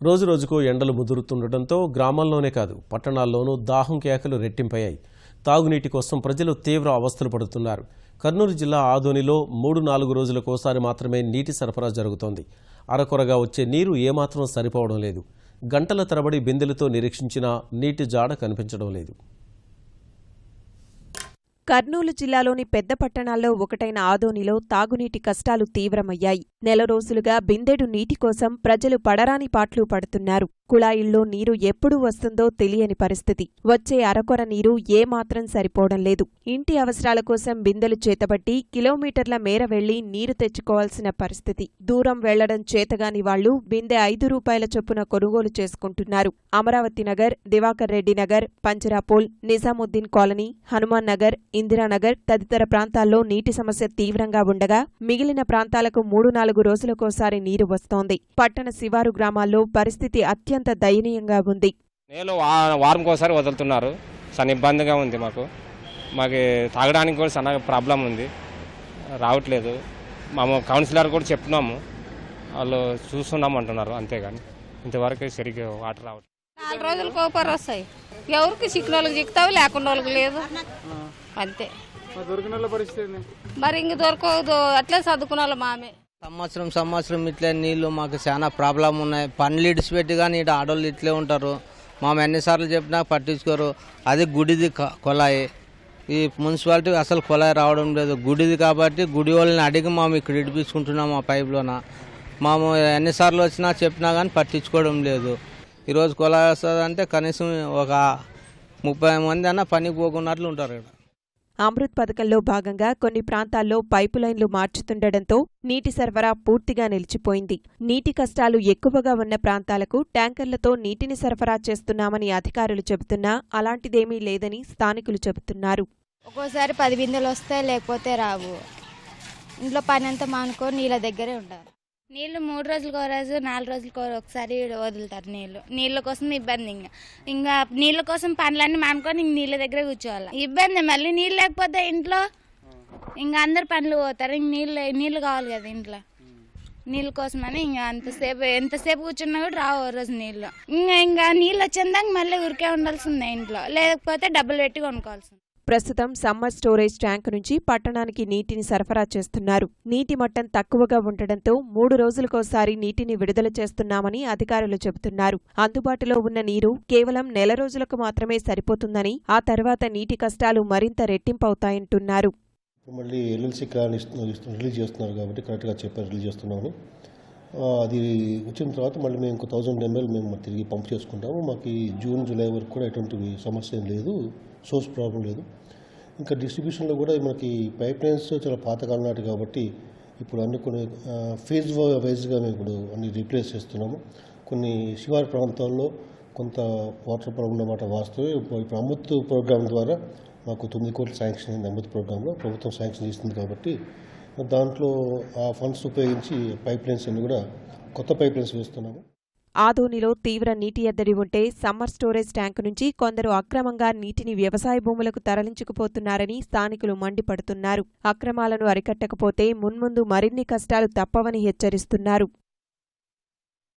రోజురోజుకు ఎండలు ముదురుతుండటంతో గ్రామాల్లోనే కాదు పట్టణాల్లోనూ దాహం కేకలు రెట్టింపయ్యాయి. తాగునీటి కోసం ప్రజలు తీవ్ర అవస్థలు పడుతున్నారు. కర్నూలు జిల్లా ఆదోనిలో 3-4 రోజులకోసారి మాత్రమే నీటి సరఫరా జరుగుతోంది. అరకొరగా వచ్చే నీరు ఏమాత్రం సరిపోవడం లేదు. గంటల తరబడి బిందెలతో నిరీక్షించినా నీటి జాడ కనిపించడం లేదు. కర్నూలు జిల్లాలోని పెద్ద పట్టణాల్లో ఒకటైన ఆదోనిలో తాగునీటి కష్టాలు తీవ్రమయ్యాయి. నెల రోజులుగా బిందెడు నీటి కోసం ప్రజలు పడరాని పాట్లు పడుతున్నారు. కుళాయిల్లో నీరు ఎప్పుడు వస్తుందో తెలియని పరిస్థితి. వచ్చే అరకొర నీరు ఏమాత్రం సరిపోవడం లేదు. ఇంటి అవసరాల కోసం బిందెలు చేతబట్టి కిలోమీటర్ల మేర వెళ్లి నీరు తెచ్చుకోవాల్సిన పరిస్థితి. దూరం వెళ్లడం చేతగాని వాళ్లు బిందె 5 రూపాయల చొప్పున కొనుగోలు చేసుకుంటున్నారు. అమరావతి నగర్, దివాకర్ రెడ్డి నగర్, పంజరాపోల్, నిజాముద్దీన్ కాలనీ, హనుమాన్ నగర్, ఇందిరానగర్ తదితర ప్రాంతాల్లో నీటి సమస్య తీవ్రంగా ఉండగా మిగిలిన ప్రాంతాలకు 3-4 రోజులకోసారి నీరు వస్తోంది. పట్టణ శివారు గ్రామాల్లో పరిస్థితి అత్యంత దయనీయంగా ఉంది. నీళ్ళు వారంకోసారి వదులుతున్నారు. చాలా ఇబ్బందిగా ఉంది. మాకు తాగడానికి కూడా చాలా ప్రాబ్లం ఉంది, రావట్లేదు. మేము కౌన్సిలర్ కూడా చెప్తున్నాము, వాళ్ళు చూస్తున్నాము అంటున్నారు. అంతేగాని ఇంతవరకు సరిగ్గా వాటర్ రావట్లేదు. 4 రోజులు కోపర్ వస్తాయి. ఎవరికి చిక్కున వాళ్ళకి చిక్కుతావు, లేకుండా వాళ్ళకి లేదు. అంతే. మరి ఇంక దొరకదు, అట్లే చదువుకున్న వాళ్ళు మామే. సంవత్సరం ఇట్లే నీళ్లు మాకు చాలా ప్రాబ్లం ఉన్నాయి. పనులు ఇడిచిపెట్టి కానీ ఇటు ఆడోళ్ళు ఇట్లే ఉంటారు. మేము ఎన్నిసార్లు చెప్పినా పట్టించుకోరు. అది గుడిది కొలాయి. ఈ మున్సిపాలిటీ అసలు కొలాయి రావడం లేదు. గుడిది కాబట్టి గుడి వాళ్ళని అడిగి మేము ఇక్కడ ఇడిపించుకుంటున్నాము ఆ పైపులోన. మేము ఎన్నిసార్లు వచ్చినా చెప్పినా కానీ పట్టించుకోవడం లేదు. ఈరోజు కొలాయి వస్తుందంటే కనీసం ఒక 30 మంది అన్నా పనికి పోకున్నట్లు ఉంటారు ఇక్కడ. అమృత్ పథకంలో భాగంగా కొన్ని ప్రాంతాల్లో పైపు లైన్లు మార్చుతుండటంతో నీటి సరఫరా పూర్తిగా నిలిచిపోయింది. నీటి కష్టాలు ఎక్కువగా ఉన్న ప్రాంతాలకు ట్యాంకర్లతో నీటిని సరఫరా చేస్తున్నామని అధికారులు చెబుతున్నా అలాంటిదేమీ లేదని స్థానికులు చెబుతున్నారు. ఒక్కోసారి 10 బిందెలు వస్తాయి, లేకపోతే రావు. ఇంట్లో పని అంతా మానుకొని నీళ్ళ దగ్గరే ఉంటారు. నీళ్లు 3 రోజులకు రోజు 4 రోజులకు ఒకసారి వదులుతారు. నీళ్ళ కోసం ఇబ్బంది. ఇంకా నీళ్ళ కోసం పనులన్నీ మానుకొని ఇంక నీళ్ళ దగ్గర కూర్చోవాలి. ఇబ్బంది. మళ్ళీ నీళ్ళు లేకపోతే ఇంట్లో ఇంకా అందరు పనులు పోతారు. ఇంక నీళ్ళు కావాలి కదా ఇంట్లో. నీళ్ళ కోసమని ఇంకా ఎంతసేపు కూర్చున్నా కూడా రావు రోజు నీళ్ళు. ఇంకా నీళ్ళు వచ్చేందాక మళ్ళీ ఊరికే ఉండాల్సిందే ఇంట్లో, లేకపోతే డబ్బులు పెట్టి కొనుక్కోవాల్సింది. ప్రస్తుతం సమ్మర్ స్టోరేజ్ ట్యాంక్ నుంచి పట్టణానికి నీటిని సరఫరా చేస్తున్నారు. నీటి మట్టం తక్కువగా ఉండటంతో 3 రోజులకోసారి నీటిని విడుదల చేస్తున్నామని అధికారులు చెబుతున్నారు. అందుబాటులో ఉన్న నీరు కేవలం నెల రోజులకు మాత్రమే సరిపోతుందని, ఆ తర్వాత నీటి కష్టాలు మరింత రెట్టింపవుతాయంటున్నారు. మళ్ళీ ఎల్ఎల్సీ క్యాన్ రిలీజ్ చేస్తున్నారు కాబట్టి కరెక్ట్గా చెప్పారు, రిలీజ్ చేస్తున్నామని. అది వచ్చిన తర్వాత మళ్ళీ మేము ఇంకో 1000 ml మేము తిరిగి పంప్ చేసుకుంటాము. మాకు జూన్ జూలై వరకు కూడా ఎటువంటి సమస్య ఏం లేదు, సోర్స్ ప్రాబ్లం లేదు. ఇంకా డిస్ట్రిబ్యూషన్లో కూడా మనకి పైప్ లైన్స్ చాలా పాతకాలం నాటి కాబట్టి ఇప్పుడు అన్ని కొన్ని ఫేజ్ వైజ్గా మేము ఇప్పుడు అన్ని రీప్లేస్ చేస్తున్నాము. కొన్ని శివారు ప్రాంతాల్లో కొంత వాటర్ ప్రాబ్లం అన్నమాట వాస్తవే. ఇప్పుడు అమృత్ ప్రోగ్రాం ద్వారా మాకు 9 కోట్లు శాంక్షన్ అయింది. అమృత్ ప్రోగ్రాంలో ప్రభుత్వం శాంక్షన్ చేస్తుంది కాబట్టి దాంట్లో ఆ ఫండ్స్ ఉపయోగించి పైప్ లైన్స్ అన్ని కూడా కొత్త పైప్ లైన్స్ వేస్తున్నాము. ఆదోనిలో తీవ్ర నీటి ఎద్దడి ఉంటే సమ్మర్ స్టోరేజ్ ట్యాంకు నుంచి కొందరు అక్రమంగా నీటిని వ్యవసాయ భూములకు తరలించుకుపోతున్నారని స్థానికులు మండిపడుతున్నారు. అక్రమాలను అరికట్టకపోతే మున్ముందు మరిన్ని కష్టాలు తప్పవని హెచ్చరిస్తున్నారు.